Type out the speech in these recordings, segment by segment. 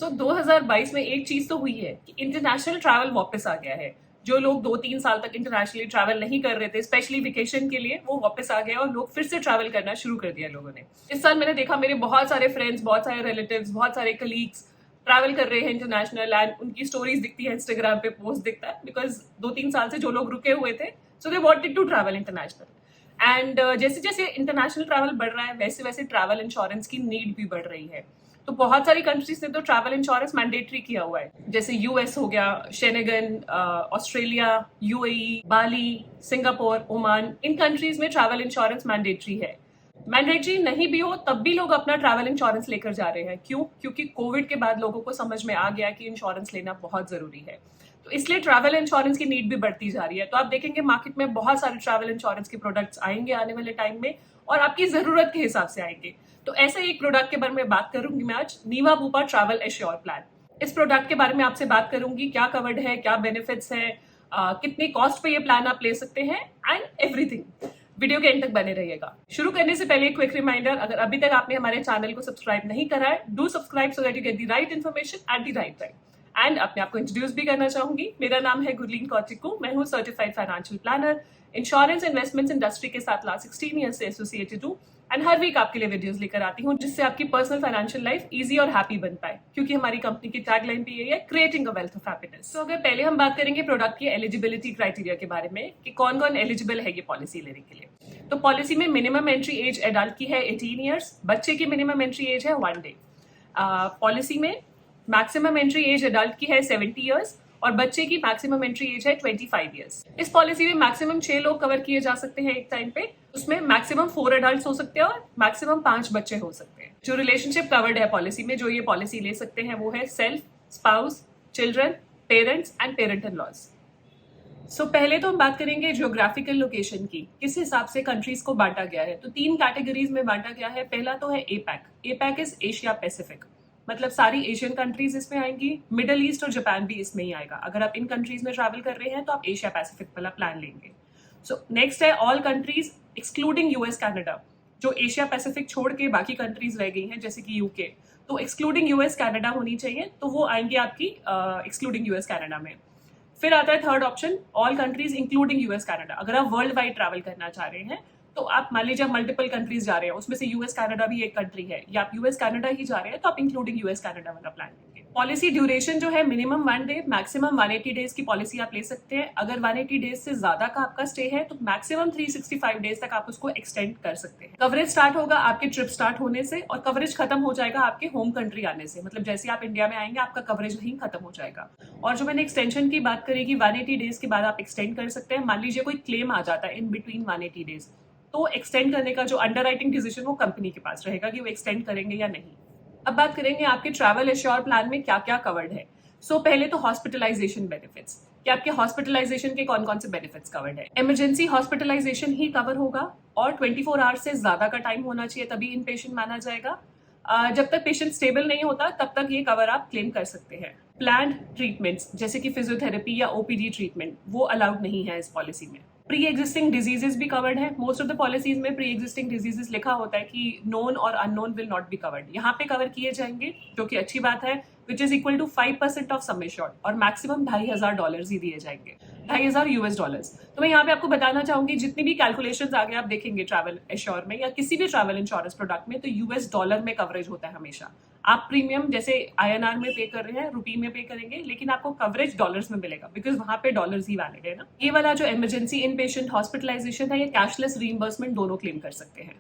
2022 में एक चीज तो हुई है कि इंटरनेशनल ट्रैवल वापस आ गया है। जो लोग 2-3 साल तक इंटरनेशनली ट्रैवल नहीं कर रहे थे, स्पेशली वेकेशन के लिए, वो वापस आ गए और लोग फिर से ट्रैवल करना शुरू कर दिया लोगों ने। इस साल मैंने देखा मेरे बहुत सारे फ्रेंड्स, बहुत सारे रिलेटिव्स, बहुत सारे कलीग्स ट्रैवल कर रहे हैं इंटरनेशनल, एंड उनकी स्टोरीज दिखती है, इंस्टाग्राम पे पोस्ट दिखता है, बिकॉज 2-3 साल से जो लोग रुके हुए थे, so they wanted to travel international. And जैसे जैसे इंटरनेशनल ट्रैवल बढ़ रहा है, वैसे वैसे ट्रैवल इंश्योरेंस की नीड भी बढ़ रही है। तो बहुत सारी कंट्रीज ने तो ट्रैवल इंश्योरेंस मैंडेटरी किया हुआ है, जैसे यूएस हो गया, शेनेगन, ऑस्ट्रेलिया, यूएई, बाली, सिंगापुर, ओमान। इन कंट्रीज में ट्रैवल इंश्योरेंस मैंडेटरी है। मैंडेटरी नहीं भी हो तब भी लोग अपना ट्रैवल इंश्योरेंस लेकर जा रहे हैं। क्यों? क्योंकि कोविड के बाद लोगों को समझ में आ गया कि इंश्योरेंस लेना बहुत जरूरी है। तो इसलिए ट्रैवल इंश्योरेंस की नीड भी बढ़ती जा रही है। तो आप देखेंगे मार्केट में बहुत सारे ट्रैवल इंश्योरेंस के प्रोडक्ट्स आएंगे आने वाले टाइम में, और आपकी जरूरत के हिसाब से आएंगे। तो ऐसे एक प्रोडक्ट के बारे में बात करूंगी मैं आज, नीवा बुपा ट्रैवल एश्योर प्लान। इस प्रोडक्ट के बारे में आपसे बात करूंगी, क्या कवर्ड है, क्या बेनिफिट्स है, कितनी कॉस्ट पे ये प्लान आप ले सकते हैं, एंड एवरीथिंग। वीडियो के एंड तक बने रहिएगा। शुरू करने से पहले क्विक रिमाइंडर, अगर अभी तक आपने हमारे चैनल को सब्सक्राइब नहीं करा है, do subscribe so that you get the right information at the right time. And अपने आपको इंट्रोड्यूस भी करना चाहूंगी, मेरा नाम है गुरलीन कौटिकू, मैं हूँ certified financial planner, insurance investments industry के साथ लास्ट 16 ईयर से एसोसिएटेड हूँ। एंड हर वीक आपके लिए वीडियोस लेकर आती हूँ जिससे आपकी पर्सनल फाइनेंशियल लाइफ इजी और हैप्पी बन पाए, क्योंकि हमारी कंपनी की टैगलाइन भी यही है, creating a wealth of happiness. तो अगर पहले हम बात करेंगे प्रोडक्ट की एलिजिबिलिटी क्राइटेरिया के बारे में कि कौन कौन एलिजिबल है ये पॉलिसी लेने के लिए। तो पॉलिसी में मिनिमम एंट्री एज एडल्ट की है 18 ईयर्स, बच्चे की मिनिमम एंट्री एज है 1 डे। पॉलिसी में मैक्सिमम एंट्री एज एडल्ट की है 70 ईयर्स और बच्चे की मैक्सिमम एंट्री एज है 25 ईयर्स। इस पॉलिसी में मैक्सिमम 6 लोग कवर किए जा सकते हैं एक टाइम पे। उसमें मैक्सिमम 4 एडल्ट हो सकते हैं और मैक्सिमम 5 बच्चे हो सकते हैं। जो रिलेशनशिप कवर्ड है पॉलिसी में, जो ये पॉलिसी ले सकते हैं, वो है self, spouse, children, parents and parent in laws. So पहले तो हम बात करेंगे ज्योग्राफिकल लोकेशन की, किस हिसाब से कंट्रीज को बांटा गया है। तो 3 कैटेगरीज में बांटा गया है। पहला तो है APAC. APAC is Asia Pacific, मतलब सारी एशियन कंट्रीज इसमें आएंगी। मिडल ईस्ट और जापान भी इसमें ही आएगा। अगर आप इन कंट्रीज में ट्रैवल कर रहे हैं तो आप एशिया पैसिफिक वाला प्लान लेंगे। सो नेक्स्ट है all countries excluding US Canada. जो एशिया पैसिफिक छोड़ के बाकी कंट्रीज रह गई हैं, जैसे कि यूके, तो एक्सक्लूडिंग यूएस कनाडा होनी चाहिए, तो वो आएंगी आपकी एक्सक्लूडिंग यूएस कनाडा में। फिर आता है third option, all countries including US Canada. अगर आप वर्ल्ड वाइड ट्रैवल करना चाह रहे हैं, तो आप मान लीजिए मल्टीपल कंट्रीज जा रहे हैं, उसमें से यूएस कनाडा भी एक कंट्री है, या आप यूएस कनाडा ही जा रहे हैं, तो आप इंक्लूडिंग यूएस कनाडा वाला प्लान लेंगे। पॉलिसी ड्यूरेशन जो है मिनिमम 1 डे, मैक्सिमम 180 डेज की पॉलिसी आप ले सकते हैं। अगर 180 डेज से ज्यादा का आपका स्टे है तो मैक्सिमम 365 डेज तक आप उसको एक्सटेंड कर सकते हैं। कवरेज स्टार्ट होगा आपके ट्रिप स्टार्ट होने से और कवरेज खत्म हो जाएगा आपके होम कंट्री आने से। मतलब जैसे आप इंडिया में आएंगे आपका कवरेज वहीं खत्म हो जाएगा। और जो मैंने एक्सटेंशन की बात करी कि 180 डेज के बाद आप एक्सटेंड कर सकते हैं। मान लीजिए कोई क्लेम आ जाता है इन बिटवीन 180 डेज, तो एक्सटेंड करने का जो अंडरराइटिंग डिसीजन वो कंपनी के पास रहेगा कि वो एक्सटेंड करेंगे या नहीं। अब बात करेंगे आपके ट्रैवल एश्योर प्लान में क्या क्या कवर्ड है। पहले तो हॉस्पिटलाइजेशन बेनिफिट्स, कि आपके हॉस्पिटलाइजेशन के कौन कौन से बेनिफिट्स कवर्ड है। इमरजेंसी हॉस्पिटलाइजेशन ही कवर होगा और 24 आवर्स से ज्यादा का टाइम होना चाहिए, तभी इन पेशेंट माना जाएगा। जब तक पेशेंट स्टेबल नहीं होता तब तक ये कवर आप क्लेम कर सकते हैं। प्लान्ड ट्रीटमेंट्स जैसे कि फिजियोथेरेपी या ओपीडी ट्रीटमेंट, वो अलाउड नहीं है इस पॉलिसी में। प्री एग्जिस्टिंग डिजीजेस भी कवर्ड है। मोस्ट ऑफ द पॉलिसीज में प्री एग्जिस्टिंग डिजीजेस लिखा होता है कि नोन और unknown will not be covered. यहाँ पे कवर किए जाएंगे, जो कि अच्छी बात है, which is equal to 5% of sum assured, और मैक्सिमम $2,500 ही दिए जाएंगे, $2,000 तो मैं यहाँ पे आपको बताना चाहूंगी, जितनी भी कैलकुलेशंस आगे आप देखेंगे ट्रैवल एश्योर में या किसी भी ट्रैवल इंश्योरेंस प्रोडक्ट में, तो यूएस डॉलर में कवरेज होता है हमेशा। आप प्रीमियम जैसे INR में पे कर रहे हैं, रुपी में पे करेंगे, लेकिन आपको कवरेज डॉलर्स में मिलेगा, बिकॉज वहां पे डॉलर्स ही वैलिड है ना। ये वाला जो इमरजेंसी इन पेशेंट हॉस्पिटलाइजेशन है, ये कैशलेस रीइंबर्समेंट दोनों क्लेम कर सकते हैं।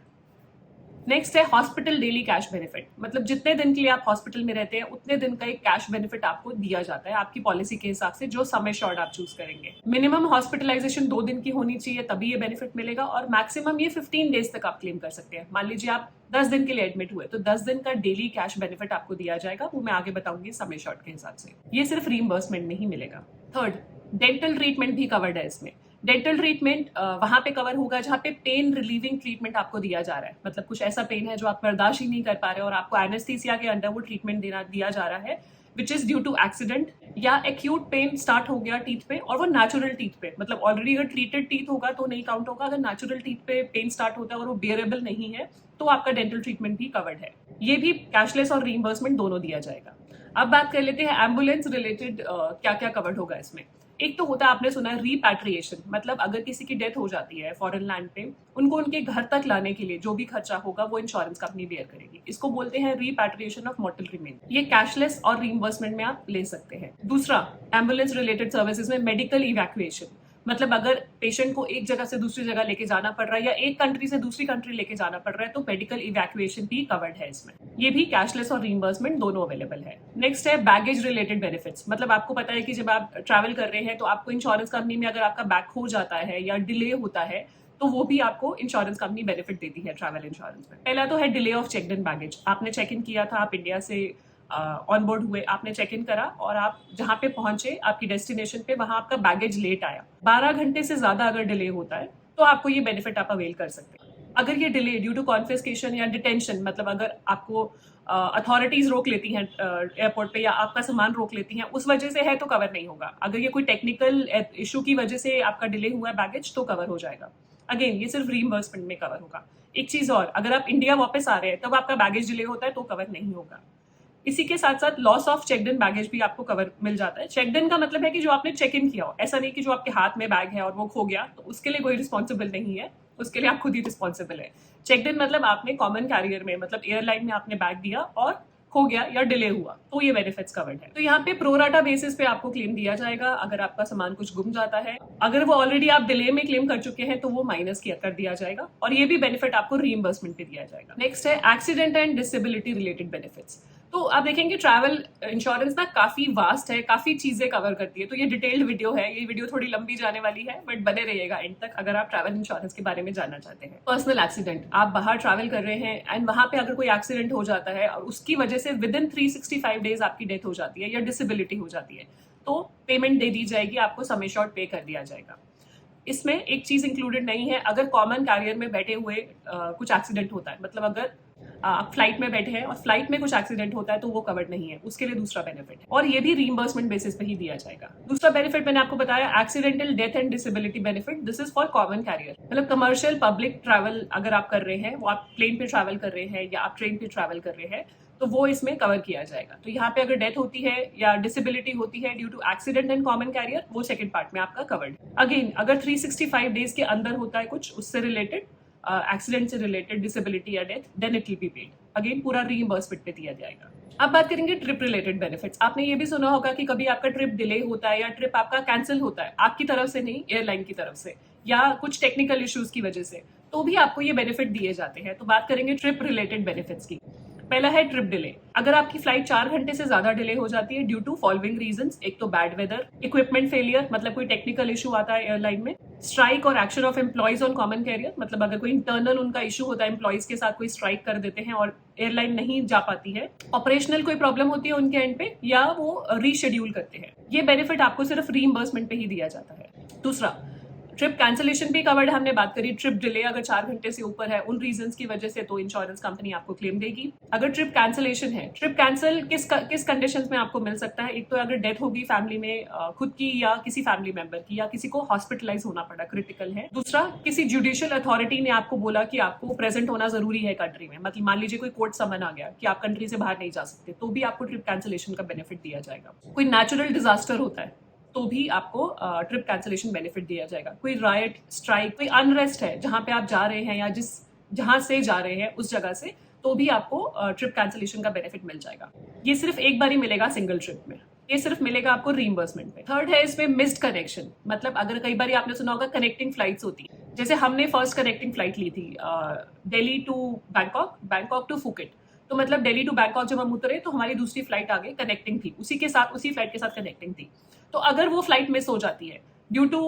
नेक्स्ट है हॉस्पिटल डेली कैश बेनिफिट, मतलब जितने दिन के लिए आप हॉस्पिटल में रहते हैं उतने दिन का एक कैश बेनिफिट आपको दिया जाता है आपकी पॉलिसी के हिसाब से, जो सम एश्योर्ड आप चूज करेंगे। मिनिमम हॉस्पिटलाइजेशन 2 दिन की होनी चाहिए, तभी ये बेनिफिट मिलेगा, और मैक्सिमम ये 15 डेज तक आप क्लेम कर सकते हैं। मान लीजिए आप 10 दिन के लिए एडमिट हुए, तो 10 दिन का डेली कैश बेनिफिट आपको दिया जाएगा, वो मैं आगे बताऊंगी सम एश्योर्ड के हिसाब से। ये सिर्फ रीइंबर्समेंट नहीं मिलेगा। थर्ड, डेंटल ट्रीटमेंट भी कवर्ड है इसमें। डेंटल ट्रीटमेंट वहां पे कवर होगा जहाँ पे पेन रिलीविंग ट्रीटमेंट आपको दिया जा रहा है, मतलब कुछ ऐसा पेन है जो आप बर्दाश्त ही नहीं कर पा रहे और आपको एनेस्थीसिया के अंडर वो ट्रीटमेंट दिया जा रहा है, which is due to accident या एक्यूट पेन स्टार्ट हो गया टीथ पे, और वो नेचुरल टीथ पे, मतलब ऑलरेडी अगर ट्रीटेड टीथ होगा तो नहीं काउंट होगा। अगर नेचुरल टीथ पे पेन स्टार्ट होता है और वो बियरेबल नहीं है, तो आपका डेंटल ट्रीटमेंट भी कवर्ड है। ये भी कैशलेस और रीइंबर्समेंट दोनों दिया जाएगा। अब बात कर लेते हैं एम्बुलेंस रिलेटेड क्या क्या कवर्ड होगा इसमें। एक तो होता है, आपने सुना है रीपैट्रिएशन, मतलब अगर किसी की डेथ हो जाती है फॉरेन लैंड पे, उनको उनके घर तक लाने के लिए जो भी खर्चा होगा वो इंश्योरेंस कंपनी बेयर करेगी। इसको बोलते हैं रीपैट्रिएशन ऑफ मॉर्टल रिमेन। ये कैशलेस और रीइंबर्समेंट में आप ले सकते हैं। दूसरा, एम्बुलेंस रिलेटेड सर्विसेज में मेडिकल इवैक्यूएशन, मतलब अगर पेशेंट को एक जगह से दूसरी जगह लेके जाना पड़ रहा है या एक कंट्री से दूसरी कंट्री लेके जाना पड़ रहा है तो मेडिकल इवैक्यूएशन भी कवर्ड है इसमें। ये भी कैशलेस और रीइंबर्समेंट दोनों अवेलेबल है। नेक्स्ट है बैगेज रिलेटेड बेनिफिट्स, मतलब आपको पता है कि जब आप ट्रैवल कर रहे हैं तो आपको इंश्योरेंस कंपनी में अगर आपका बैग खो जाता है या डिले होता है तो वो भी आपको इंश्योरेंस कंपनी बेनिफिट देती है ट्रैवल इंश्योरेंस में। पहला तो है delay of check in baggage. आपने चेक इन किया था, आप इंडिया से ऑन बोर्ड हुए, आपने चेक इन करा और आप जहां पे पहुंचे आपकी डेस्टिनेशन पे, वहां आपका बैगेज लेट आया, 12 घंटे से ज्यादा अगर डिले होता है तो आपको ये बेनिफिट आप अवेल कर सकते हैं। अगर ये डिले ड्यू टू कॉन्फिस्केशन या डिटेंशन, मतलब अगर आपको अथॉरिटीज रोक लेती हैं एयरपोर्ट पे या आपका सामान रोक लेती हैं, उस वजह से है तो कवर नहीं होगा। अगर ये कोई टेक्निकल इशू की वजह से आपका डिले हुआ है बैगेज तो कवर हो जाएगा। अगेन ये सिर्फ रीइंबर्समेंट में कवर होगा। एक चीज और, अगर आप इंडिया वापस आ रहे हैं तब आपका बैगेज डिले होता है तो कवर नहीं होगा। इसी के साथ साथ loss of checked in baggage भी आपको कवर मिल जाता है। चेकड इन का मतलब है कि जो आपने चेक इन किया हो, ऐसा नहीं कि जो आपके हाथ में बैग है और वो खो गया तो उसके लिए कोई रिस्पॉन्सिबल नहीं है, उसके लिए आप खुद ही रिस्पॉन्सिबल है। चेकड इन मतलब आपने कॉमन कैरियर में, मतलब एयरलाइन में आपने बैग दिया और खो गया या डिले हुआ तो ये बेनिफिट्स कवर्ड है। तो यहाँ पे प्रोराटा बेसिस पे आपको क्लेम दिया जाएगा अगर आपका सामान कुछ गुम जाता है। अगर वो ऑलरेडी आप डिले में क्लेम कर चुके हैं तो वो माइनस कर दिया जाएगा और ये भी बेनिफिट आपको रीइंबर्समेंट पे दिया जाएगा। नेक्स्ट है accident and disability related benefits. तो आप देखेंगे ट्रैवल इंश्योरेंस ना काफी वास्ट है, काफी चीजें कवर करती है, तो ये डिटेल्ड वीडियो है, ये वीडियो थोड़ी लंबी जाने वाली है बट बने रहिएगा एंड तक अगर आप ट्रैवल इंश्योरेंस के बारे में जानना चाहते हैं। पर्सनल एक्सीडेंट, आप बाहर ट्रैवल कर रहे हैं एंड वहां पे अगर कोई एक्सीडेंट हो जाता है और उसकी वजह से विद इन 365 डेज आपकी डेथ हो जाती है या डिसेबिलिटी हो जाती है तो पेमेंट दे दी जाएगी, आपको सम एश्योर्ड पे कर दिया जाएगा। इसमें एक चीज इंक्लूडेड नहीं है, अगर कॉमन कैरियर में बैठे हुए कुछ एक्सीडेंट होता है, मतलब अगर आप फ्लाइट में बैठे हैं और फ्लाइट में कुछ एक्सीडेंट होता है तो वो कवर्ड नहीं है, उसके लिए दूसरा बेनिफिट है और ये भी रीइंबर्समेंट बेसिस पे ही दिया जाएगा। दूसरा बेनिफिट मैंने आपको बताया accidental death and disability benefit, this is for common carrier, मतलब कमर्शियल पब्लिक ट्रैवल अगर आप कर रहे हैं, वो आप प्लेन पे ट्रैवल कर रहे हैं या आप ट्रेन पे ट्रैवल कर रहे हैं तो वो इसमें कवर किया जाएगा। तो यहाँ पे अगर डेथ होती है या डिसेबिलिटी होती है due to accident and common carrier, वो सेकंड पार्ट में आपका कवर्ड। अगेन अगर 365 डेज के अंदर होता है कुछ उससे रिलेटेड, एक्सीडेंट से रिलेटेड, डिसेबिलिटी या death, then it will be paid. Again पूरा रीइंबर्समेंट पे दिया जाएगा। अब बात करेंगे ट्रिप रिलेटेड बेनिफिट्स। आपने ये भी सुना होगा कि कभी आपका ट्रिप डिले होता है या ट्रिप आपका कैंसिल होता है, आपकी तरफ से नहीं, एयरलाइन की तरफ से या कुछ टेक्निकल इश्यूज की वजह से, तो भी आपको ये बेनिफिट दिए जाते हैं। तो बात करेंगे ट्रिप रिलेटेड बेनिफिट्स की। पहला है ट्रिप डिले। अगर आपकी फ्लाइट 4 घंटे से ज्यादा डिले हो जाती है ड्यू टू फॉलोइंग रीजंस, एक तो बैड वेदर, इक्विपमेंट फेलियर, मतलब कोई टेक्निकल इशू आता है एयरलाइन में, स्ट्राइक और action of employees on common carrier, मतलब अगर कोई इंटरनल उनका इशू होता है, एम्प्लॉइज के साथ कोई स्ट्राइक कर देते हैं और एयरलाइन नहीं जा पाती है, ऑपरेशनल कोई प्रॉब्लम होती है उनके एंड पे या वो रीशेड्यूल करते हैं, ये बेनिफिट आपको सिर्फ रीइंबर्समेंट पे ही दिया जाता है। दूसरा, ट्रिप कैंसिलेशन भी कवर्ड, हमने बात करी। ट्रिप डिले अगर 4 घंटे से ऊपर है उन रीजंस की वजह से तो इंश्योरेंस कंपनी आपको क्लेम देगी। अगर ट्रिप कैंसिलेशन है, ट्रिप कैंसिल किस कंडीशंस में आपको मिल सकता है, एक तो अगर डेथ होगी फैमिली में, खुद की या किसी फैमिली मेंबर की, या किसी को हॉस्पिटलाइज होना पड़ा, क्रिटिकल है। दूसरा, किसी जुडिशियल अथॉरिटी ने आपको बोला कि आपको प्रेजेंट होना जरूरी है कंट्री में, मतलब मान लीजिए कोई कोर्ट समन आ गया कि आप कंट्री से बाहर नहीं जा सकते, तो भी आपको ट्रिप कैंसिलेशन का बेनिफिट दिया जाएगा। कोई नेचुरल डिजास्टर होता है तो भी आपको ट्रिप कैंसिलेशन बेनिफिट दिया जाएगा। कोई राइट, स्ट्राइक, कोई अनरेस्ट है जहां पे आप जा रहे हैं या जहां से जा रहे हैं उस जगह से, तो भी आपको ट्रिप कैंसिलेशन का बेनिफिट मिल जाएगा। ये सिर्फ एक बार ही मिलेगा सिंगल ट्रिप में, ये सिर्फ मिलेगा आपको रीइंबर्समेंट में। थर्ड है इसमें मिस्ड कनेक्शन, मतलब अगर कई बार आपने सुना होगा कनेक्टिंग फ्लाइट्स होती है, जैसे हमने फर्स्ट कनेक्टिंग फ्लाइट ली थी Delhi to Bangkok, Bangkok to Phuket, तो मतलब दिल्ली टू बैंकॉक जब हम उतरे तो हमारी दूसरी फ्लाइट आगे कनेक्टिंग थी, उसी फ्लाइट के साथ कनेक्टिंग थी। तो अगर वो फ्लाइट मिस हो जाती है ड्यू टू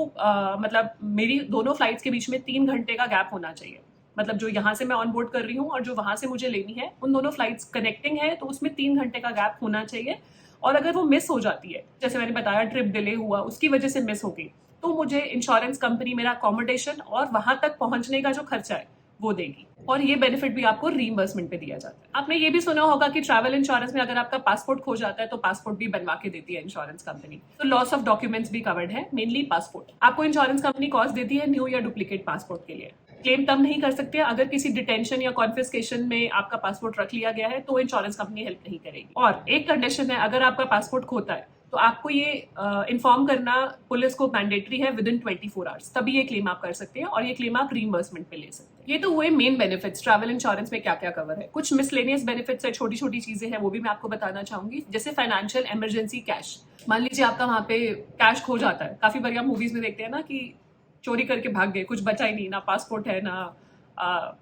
मतलब मेरी दोनों फ्लाइट्स के बीच में 3 घंटे का गैप होना चाहिए, मतलब जो यहाँ से मैं ऑन बोर्ड कर रही हूँ और जो वहां से मुझे लेनी है, उन दोनों फ्लाइट्स कनेक्टिंग है तो उसमें 3 घंटे का गैप होना चाहिए। और अगर वो मिस हो जाती है, जैसे मैंने बताया ट्रिप डिले हुआ, उसकी वजह से मिस हो गई, तो मुझे इंश्योरेंस कंपनी मेरा अकोमोडेशन और वहां तक पहुंचने का जो खर्चा है वो देगी, और ये बेनिफिट भी आपको रीइंबर्समेंट पे दिया जाता है। आपने ये भी सुना होगा कि ट्रैवल इंश्योरेंस में अगर आपका पासपोर्ट खो जाता है तो पासपोर्ट भी बनवा के देती है इंश्योरेंस कंपनी। तो लॉस ऑफ डॉक्यूमेंट्स भी कवर्ड है, मेनली पासपोर्ट। आपको इंश्योरेंस कंपनी कॉस्ट देती है न्यू या डुप्लीकेट पासपोर्ट के लिए। क्लेम तब नहीं कर सकते अगर किसी डिटेंशन या कॉन्फिस्केशन में आपका पासपोर्ट रख लिया गया है, तो इंश्योरेंस कंपनी हेल्प नहीं करेगी। और एक कंडीशन है, अगर आपका पासपोर्ट खोता है तो आपको ये इन्फॉर्म करना पुलिस को मैंडेटरी है विद इन 24 आवर्स, तभी ये क्लेम आप कर सकते हैं और ये क्लेम आप रीइंबर्समेंट पे ले सकते हैं। ये तो हुए मेन बेनिफिट्स, ट्रैवल इंश्योरेंस में क्या क्या कवर है। कुछ मिसलेनियस बेनिफिट्स है, छोटी छोटी चीजें हैं, वो भी मैं आपको बताना चाहूंगी। जैसे फाइनेंशियल इमरजेंसी कैश, मान लीजिए आपका वहां पे कैश खो जाता है, काफी बार हम मूवीज में देखते हैं ना कि चोरी करके भाग गए, कुछ बचा ही नहीं, ना पासपोर्ट है ना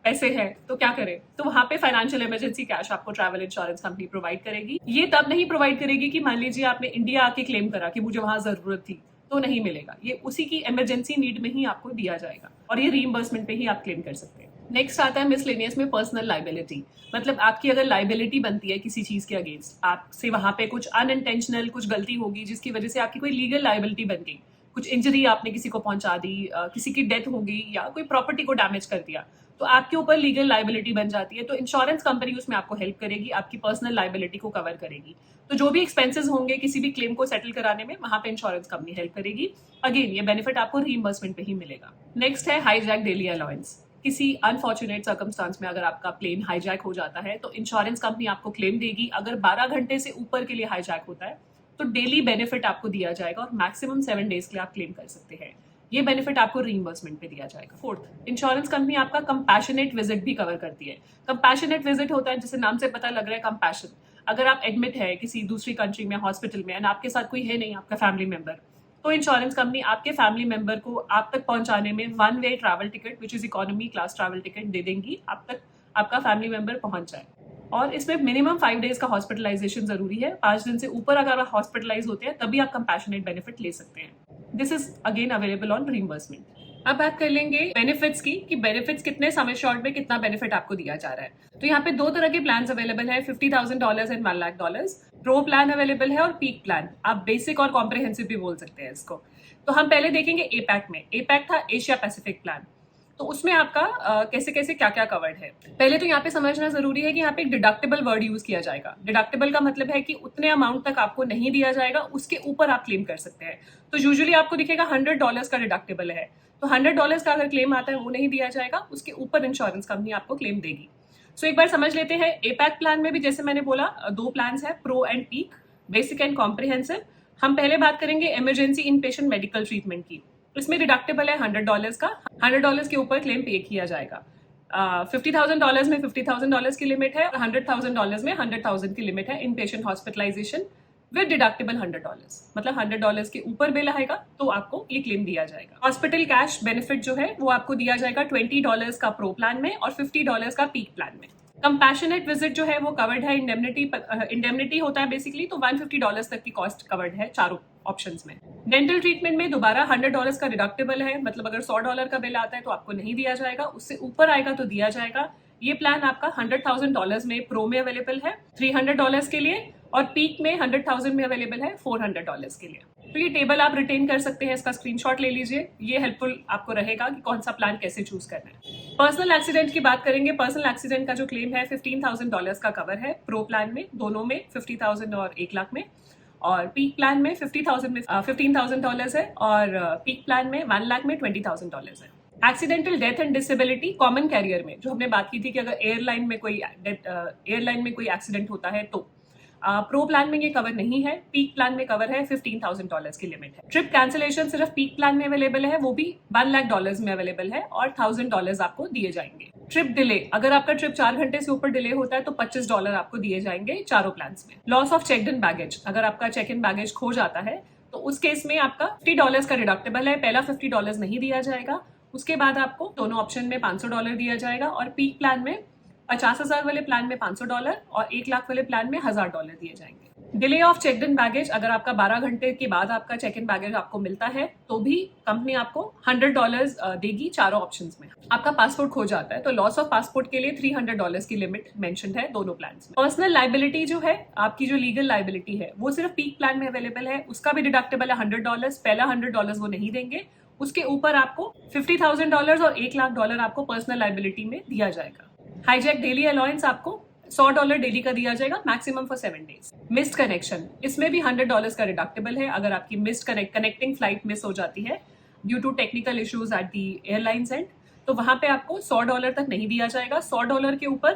पैसे हैं, तो क्या करें। तो वहां पे फाइनेंशियल इमरजेंसी कैश आपको ट्रैवल इंश्योरेंस कंपनी प्रोवाइड करेगी। ये तब नहीं प्रोवाइड करेगी कि मान लीजिए आपने इंडिया आके क्लेम करा कि मुझे वहां जरूरत थी, तो नहीं मिलेगा। ये उसी की इमरजेंसी नीड में ही आपको दिया जाएगा और ये रीइंबर्समेंट पे ही आप क्लेम कर सकते हैं। नेक्स्ट आता है मिसलेनियस में पर्सनल लाइबिलिटी, मतलब आपकी अगर लाइबिलिटी बनती है किसी चीज के अगेंस्ट, आपसे वहां पे कुछ अनइंटेंशनल कुछ गलती होगी जिसकी वजह से आपकी कोई लीगल लाइबिलिटी बन गई, कुछ इंजरी आपने किसी को पहुंचा दी, किसी की डेथ हो गई या कोई प्रॉपर्टी को डैमेज कर दिया, तो आपके ऊपर लीगल लाइबिलिटी बन जाती है। तो इंश्योरेंस कंपनी उसमें आपको हेल्प करेगी, आपकी पर्सनल लाइबिलिटी को कवर करेगी। तो जो भी एक्सपेंसेस होंगे किसी भी क्लेम को सेटल कराने में, वहां पे इंश्योरेंस कंपनी हेल्प करेगी। अगेन ये बेनिफिट आपको रीइंबर्समेंट पे ही मिलेगा। नेक्स्ट है हाईजैक डेली अलाउंस। किसी अनफॉर्चुनेट सर्कमस्टांस में अगर आपका प्लेन हाईजैक हो जाता है तो इंश्योरेंस कंपनी आपको क्लेम देगी। अगर 12 घंटे से ऊपर के लिए हाईजैक होता है तो डेली बेनिफिट आपको दिया जाएगा और मैक्सिमम 7 डेज के लिए आप क्लेम कर सकते हैं। ये बेनिफिट आपको रीइंबर्समेंट पे दिया जाएगा। फोर्थ, इंश्योरेंस कंपनी आपका कंपैशनेट विजिट भी कवर करती है। कंपैशनेट विजिट होता है, जैसे नाम से पता लग रहा है, कंपैशन। अगर आप एडमिट है किसी दूसरी कंट्री में हॉस्पिटल में एंड आपके साथ कोई है नहीं आपका फैमिली मेंबर, तो इंश्योरेंस कंपनी आपके फैमिली मेंबर को आप तक पहुंचाने में 1 way travel ticket which is economy class travel ticket दे देंगी, आप तक आपका फैमिली मेंबर पहुंच जाए। और इसमें मिनिमम 5 डेज का हॉस्पिटलाइजेशन जरूरी है। 5 दिन से ऊपर अगर आप हॉस्पिटलाइज होते हैं तभी आप कंपैशनेट बेनिफिट ले सकते हैं। This is again available on reimbursement. अब बात कर लेंगे बेनिफिट्स की कि बेनिफिट्स कितने समय शॉर्ट में कितना बेनिफिट आपको दिया जा रहा है। तो यहाँ पे 2 तरह के प्लान अवेलेबल है, $50,000 एंड $1,00,000। प्रो प्लान अवेलेबल है और पीक प्लान, आप बेसिक और कॉम्प्रिहेंसिव भी बोल सकते हैं इसको। तो हम पहले देखेंगे एपैक में। एपैक था एशिया पैसिफिक प्लान, तो उसमें आपका कैसे कैसे क्या क्या कवर्ड है। पहले तो यहाँ पे समझना जरूरी है कि यहाँ पे एक डिडक्टेबल वर्ड यूज किया जाएगा। डिडक्टेबल का मतलब है कि उतने अमाउंट तक आपको नहीं दिया जाएगा, उसके ऊपर आप क्लेम कर सकते हैं। तो यूजुअली आपको दिखेगा $100 का डिडक्टेबल है, तो $100 का अगर क्लेम आता है वो नहीं दिया जाएगा, उसके ऊपर इंश्योरेंस कंपनी आपको क्लेम देगी। सो एक बार समझ लेते हैं। एपैक प्लान में भी जैसे मैंने बोला 2 प्लान है, pro and peak, basic and comprehensive. हम पहले बात करेंगे emergency in patient medical treatment की। इसमें डिडक्टेबल है $100 का, $100 के ऊपर क्लेम पे किया जाएगा। $50,000 में $50,000 की लिमिट है और $100,000 में 100,000 की लिमिट है इन पेशेंट हॉस्पिटलाइजेशन विद डिडक्टेबल $100, मतलब $100 के ऊपर बिल आएगा तो आपको ये क्लेम दिया जाएगा। हॉस्पिटल कैश बेनिफिट जो है वो आपको दिया जाएगा $20 का प्रो प्लान में और $50 का पीक प्लान में। कंपैशनेट विजिट जो है वो कवर्ड है, इंडेमनिटी होता है बेसिकली, तो $150 तक की कॉस्ट कवर्ड है चारों ऑप्शंस में। डेंटल ट्रीटमेंट में दोबारा $100 का डिडक्टेबल है, मतलब अगर $100 का बिल आता है तो आपको नहीं दिया जाएगा, उससे ऊपर आएगा तो दिया जाएगा। ये प्लान आपका $100,000 में प्रो में अवेलेबल है $300 के लिए और पीक में 100,000 में अवेलेबल है $400 के लिए। तो ये टेबल आप रिटेन कर सकते हैं, इसका स्क्रीनशॉट ले लीजिए, ये हेल्पफुल आपको रहेगा कि कौन सा प्लान कैसे चूज करना है। पर्सनल एक्सीडेंट की बात करेंगे। पर्सनल एक्सीडेंट का जो क्लेम है $15,000 का कवर है प्रो प्लान में, दोनों में 50,000 और 1,00,000 में, और पीक प्लान में 50,000 में $15,000 है और पीक प्लान में 1,00,000 में $20,000 है। Accidental death and disability common carrier में जो हमने बात की थी कि अगर एयरलाइन में कोई एक्सीडेंट होता है तो प्रो प्लान में ये कवर नहीं है, पीक प्लान में कवर है, $15,000 की लिमिट है। ट्रिप कैंसिलेशन सिर्फ पीक प्लान में अवेलेबल है, वो भी $1,00,000 में अवेलेबल है और $1,000 आपको दिए जाएंगे। ट्रिप डिले, अगर आपका ट्रिप 4 घंटे से ऊपर डिले होता है तो $25 आपको दिए जाएंगे चारों प्लान में। Loss of check in baggage, अगर आपका चेक इन बैगेज खो जाता है तो उस केस में आपका $50 का डिडक्टेबल है, पहला $50 नहीं दिया जाएगा, उसके बाद आपको दोनों ऑप्शन में $500 दिया जाएगा और पीक प्लान में 50,000 वाले प्लान में $500 और 1,00,000 वाले प्लान में $1,000 दिए जाएंगे। Delay of check in baggage, अगर आपका 12 घंटे के बाद आपका चेक इन बैगेज आपको मिलता है तो भी कंपनी आपको $100 देगी चारों ऑप्शंस में। आपका पासपोर्ट खो जाता है तो लॉस ऑफ पासपोर्ट के लिए $300 की लिमिट मेंशन्ड है दोनों प्लान में। पर्सनल लाइबिलिटी जो है, आपकी जो लीगल लाइबिलिटी है वो सिर्फ पीक प्लान में अवेलेबल है, उसका भी डिडक्टेबल है $100, पहला $100 वो नहीं देंगे, उसके ऊपर आपको $50,000 और $1,00,000 आपको पर्सनल लाइबिलिटी में दिया जाएगा। हाईजैक डेली अलाउंस आपको $100 डेली का दिया जाएगा, maximum for 7 days. Missed connection, इसमें भी $100 का डिडक्टेबल है, अगर आपकी मिस्ड कनेक्टिंग फ्लाइट मिस हो जाती है due to technical issues at the airlines and, तो वहां पे आपको $100 तक नहीं दिया जाएगा, $100 के ऊपर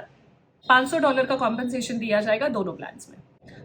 $500 का कॉम्पनसेशन दिया जाएगा दोनों प्लान्स में।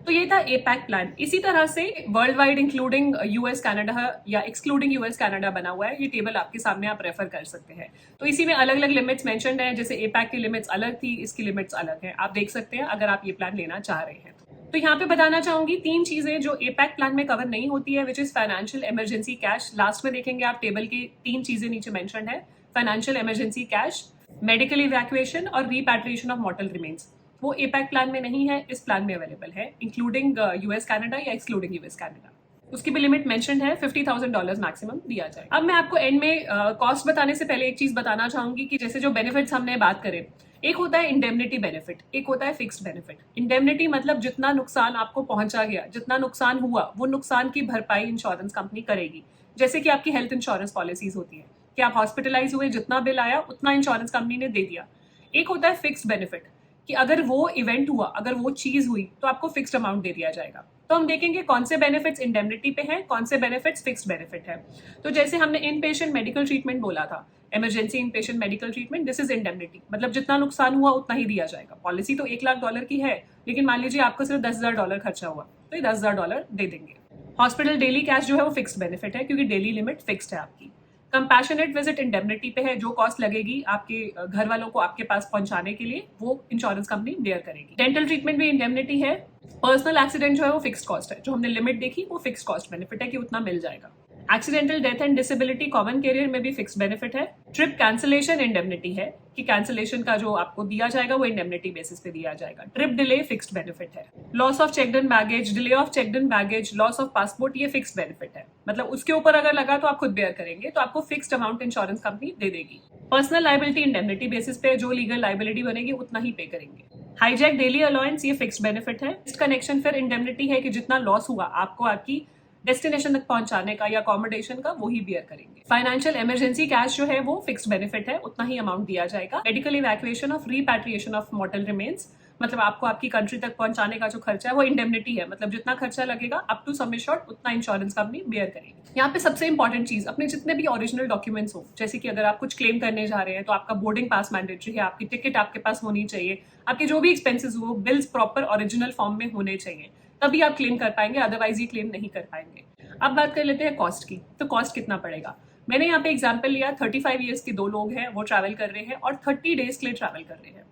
तो ये था एपैक प्लान। इसी तरह से world wide including US Canada या एक्सक्लूडिंग यूएस कनाडा बना हुआ है। ये टेबल आपके सामने आप रेफर कर सकते हैं। तो इसी में अलग अलग लिमिट्स मेंशन्ड है, जैसे एपैक की लिमिट्स अलग थी, इसकी लिमिट्स अलग है। आप देख सकते हैं अगर आप ये प्लान लेना चाह रहे हैं तो यहाँ पे बताना चाहूंगी 3 चीजें जो एपैक प्लान में कवर नहीं होती है, which is financial emergency cash. Last में देखेंगे आप टेबल की 3 चीजें नीचे मेंशन्ड है, financial emergency cash, medical evacuation और रिपैट्रिएशन ऑफ मॉर्टल रिमेन्स। वो एपैक प्लान में नहीं है, इस प्लान में अवेलेबल है, इंक्लूडिंग यूएस कनाडा या एक्सक्लूडिंग यूएस कनाडा। उसकी भी लिमिट मेंशन्ड है, $50,000 मैक्सिमम दिया जाए। अब मैं आपको एंड में कॉस्ट बताने से पहले एक चीज बताना चाहूंगी कि जैसे जो बेनिफिट्स हमने बात करें, एक होता है इंडेमनिटी बेनिफिट, एक होता है फिक्स्ड बेनिफिट। इंडेमनिटी मतलब जितना नुकसान आपको पहुंचा गया, जितना नुकसान हुआ, वो नुकसान की भरपाई इंश्योरेंस कंपनी करेगी। जैसे कि आपकी हेल्थ इंश्योरेंस पॉलिसीज होती है कि आप हॉस्पिटलाइज हुए, जितना बिल आया उतना इंश्योरेंस कंपनी ने दे दिया। एक होता है फिक्स्ड बेनिफिट कि अगर वो इवेंट हुआ, अगर वो चीज हुई तो आपको फिक्स्ड अमाउंट दे दिया जाएगा। तो हम देखेंगे कौन से बेनिफिट्स इंडेमनिटी पे हैं, कौन से बेनिफिट्स फिक्स्ड बेनिफिट है। तो जैसे हमने इन पेशेंट मेडिकल ट्रीटमेंट बोला था, emergency in patient medical treatment, this is indemnity, मतलब जितना नुकसान हुआ उतना ही दिया जाएगा। पॉलिसी तो $1,00,000 की है, लेकिन मान लीजिए आपको सिर्फ $10,000 खर्चा हुआ तो ये $10,000 दे देंगे। हॉस्पिटल डेली कैश जो है वो फिक्स्ड बेनिफिट है, क्योंकि डेली लिमिट फिक्स्ड है आपकी। कंपैशनेट विजिट इंडेमनिटी पे है, जो कॉस्ट लगेगी आपके घर वालों को आपके पास पहुंचाने के लिए वो इंश्योरेंस कंपनी बेयर करेगी। डेंटल ट्रीटमेंट भी इंडेमनिटी है। पर्सनल एक्सीडेंट जो है वो फिक्स्ड कॉस्ट है, जो हमने लिमिट देखी वो फिक्स्ड कॉस्ट बेनिफिट है कि उतना मिल जाएगा। Accidental death and disability common carrier में भी फिक्स्ड बेनिफिट है। ट्रिप कैंसिलेशन इंडेमनिटी है कि कैंसिलेशन का जो आपको दिया जाएगा वो इंडेमनिटी बेसिस पे दिया जाएगा। ट्रिप डिले फिक्स्ड बेनिफिट है। Loss of checked in baggage, delay of checked in baggage, loss of passport, ये फिक्स्ड बेनिफिट है, मतलब उसके ऊपर अगर लगा तो आप खुद बेयर करेंगे, तो आपको फिक्स्ड अमाउंट इंश्योरेंस कंपनी दे देगी। पर्सनल लाइबिलिटी इंडेमनिटी बेसिस पे जो लीगल लाइबिलिटी बनेगी उतना ही पे करेंगे। हाईजैक डेली अलाउंस, ये फिक्स्ड बेनिफिट है। इस कनेक्शन फिर इंडेमनिटी है कि जितना लॉस हुआ आपको आपकी डेस्टिनेशन तक पहुंचाने का या अकोमोडेशन का, वो ही बियर करेंगे। फाइनेंशियल इमरजेंसी कैश जो है वो फिक्स्ड बेनिफिट है, उतना ही अमाउंट दिया जाएगा। Medical evacuation of repatriation of मॉर्टल remains, मतलब आपको आपकी कंट्री तक पहुंचाने का जो खर्चा है वो इंडेमनिटी है, मतलब जितना खर्चा लगेगा अप टू सम एश्योर्ड उतना इंश्योरेंस कंपनी बेयर करेगी। यहाँ पे सबसे इंपॉर्टेंट चीज, अपने जितने भी ओरिजिनल डॉक्यूमेंट्स हो, जैसे कि अगर आप कुछ क्लेम करने जा रहे हैं तो आपका बोर्डिंग पास मैंडेटरी है, आपकी टिकट आपके पास होनी चाहिए, आपके जो भी एक्सपेंसेस हो बिल्स प्रॉपर ओरिजिनल फॉर्म में होने चाहिए, तभी आप क्लेम कर पाएंगे, अदरवाइज ये क्लेम नहीं कर पाएंगे। अब बात कर लेते हैं कॉस्ट की। तो कॉस्ट कितना पड़ेगा, मैंने यहाँ पे एग्जांपल लिया, 35 ईयर्स के 2 लोग हैं, वो ट्रैवल कर रहे हैं और 30 डेज के लिए ट्रैवल कर रहे हैं।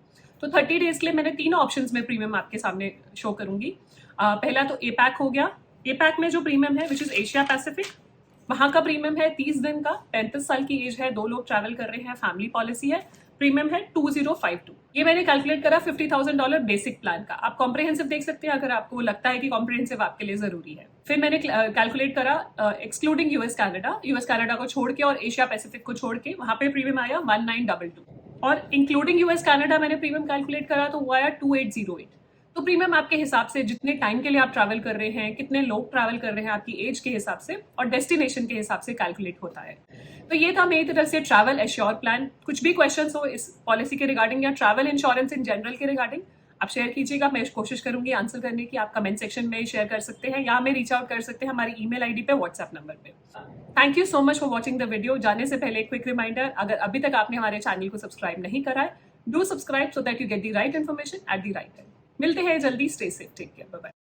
तो 30 डेज के लिए मैंने 3 ऑप्शंस में प्रीमियम आपके सामने शो करूंगी। पहला तो एपैक हो गया। एपैक में जो प्रीमियम है विच इज एशिया पैसिफिक, वहां का प्रीमियम है 30 दिन का, 35 साल की एज है, 2 लोग ट्रैवल कर रहे हैं, फैमिली पॉलिसी है, प्रीमियम है 2052। ये मैंने कैलकुलेट करा $50,000 बेसिक प्लान का। आप कॉम्प्रिहेंसिव देख सकते हैं अगर आपको लगता है कि कॉम्प्रिहेंसिव आपके लिए जरूरी है। फिर मैंने कैलकुलेट करा एक्सक्लूडिंग यूएस कनाडा को छोड़ के और एशिया पैसिफिक को छोड़ के, वहां पे प्रीमियम आया 1922, और इंक्लूडिंग यूएस कनाडा मैंने प्रीमियम कैलकुलेट करा तो वो आया 2808। तो प्रीमियम आपके हिसाब से जितने टाइम के लिए आप ट्रैवल कर रहे हैं, कितने लोग ट्रैवल कर रहे हैं, आपकी एज के हिसाब से और डेस्टिनेशन के हिसाब से कैलकुलेट होता है। तो ये था मेरी तरफ से ट्रैवल एश्योर प्लान। कुछ भी क्वेश्चंस हो इस पॉलिसी के रिगार्डिंग या ट्रैवल इंश्योरेंस इन जनरल के रिगार्डिंग, आप शेयर कीजिएगा, मैं कोशिश करूंगी आंसर करने की। आप कमेंट सेक्शन में शेयर कर सकते हैं या हमें रीच आउट कर सकते हैं हमारी ईमेल आईडी पे, व्हाट्सएप नंबर पे। Thank you so much for watching the video. जाने से पहले एक क्विक रिमाइंडर, अगर अभी तक आपने हमारे चैनल को सब्सक्राइब नहीं करा है, do subscribe so that you get the right information at the right time. मिलते हैं जल्दी, stay safe, take care, bye bye.